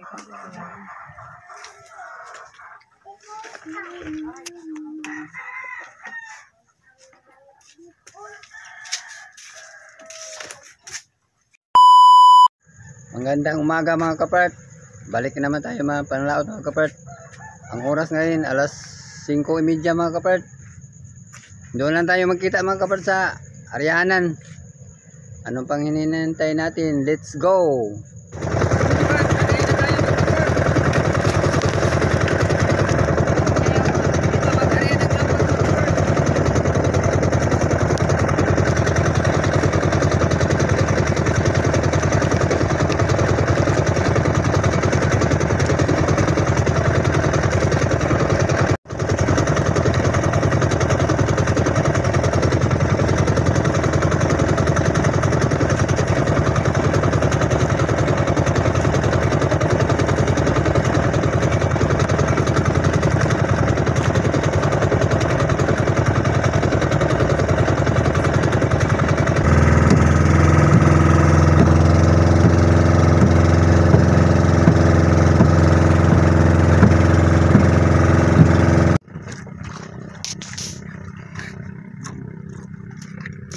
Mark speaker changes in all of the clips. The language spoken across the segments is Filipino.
Speaker 1: Magandang umaga mga kapart. Balik naman tayo mga panlaot mga kapart. Ang oras ngayon alas 5:30 mga kapart. Doon lang tayo magkita mga kapart sa Arianan. Anong pang hinihintay natin? Let's go!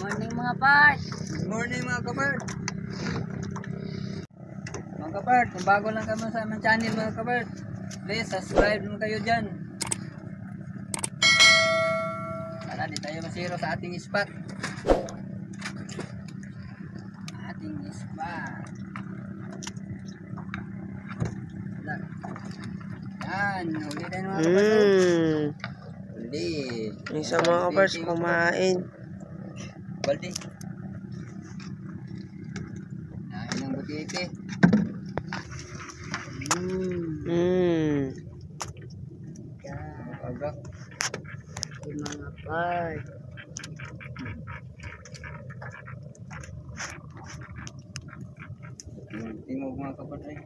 Speaker 2: Morning mga part.
Speaker 1: Good morning mga kapart. Mga kapart, kung bago lang kayo sa aming channel mga kapart, please subscribe naman kayo dyan. Para di tayo masiro sa ating spot. Ating spot. Yan, huli tayo mga kapart. Huli.
Speaker 2: Isa mga kapars kumain.
Speaker 1: Baldi. Nain ng butike. Agak.
Speaker 2: Mga part.
Speaker 1: Tingog mga kapatid.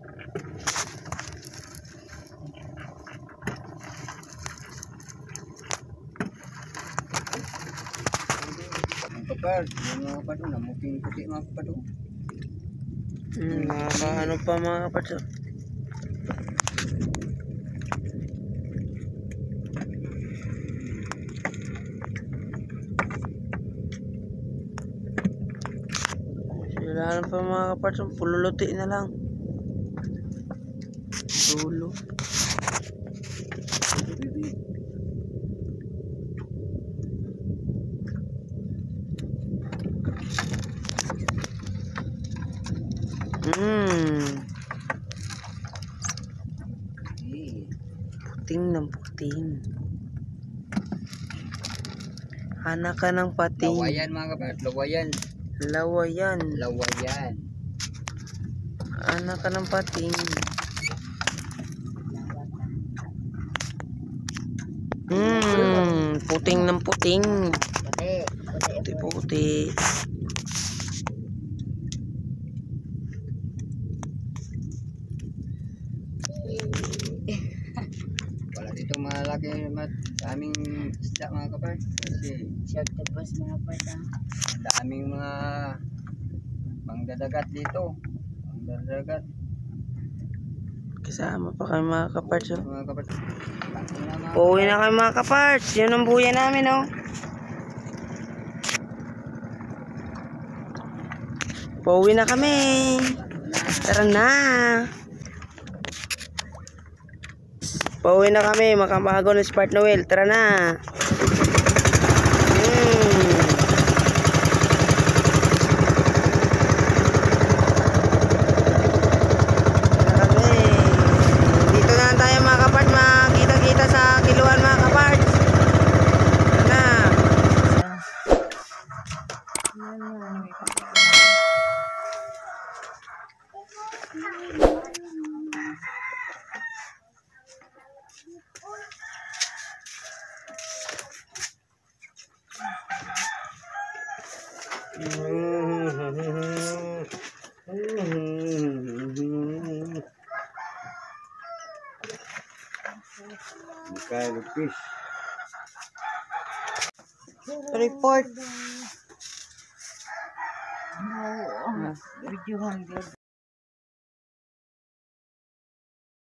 Speaker 1: Kapag, mga kapatid, namuting puti mga kapatid.
Speaker 2: Ano pa mga kapars? Sila pa mga kapars, pululuti na lang. Dulo. Puting ng puting. Anak ka ng pating.
Speaker 1: Lawayan mga kapatid, lawayan.
Speaker 2: Lawayan.
Speaker 1: Lawayan.
Speaker 2: Anak ka ng pating. Puting ng puting. Puti-puti.
Speaker 1: Wala dito malaki daming isda mga kapatid. Kasi
Speaker 2: Short tapos mga pata.
Speaker 1: daming mga manggadagat dito. Manggadagat.
Speaker 2: Kasama pa kayo mga kaparts.
Speaker 1: Mga kapatid.
Speaker 2: Pauwi na kayo mga kaparts. Yun ang buya namin oh. Pauwi na kami. Tara na. Pauwi na kami. Makabago ng Spart Noel. Tara na. Dito na lang tayo mga kaparts. Makita-kita sa kiluan mga kaparts. Tara
Speaker 1: fish.
Speaker 2: Report.
Speaker 1: Video hanggang.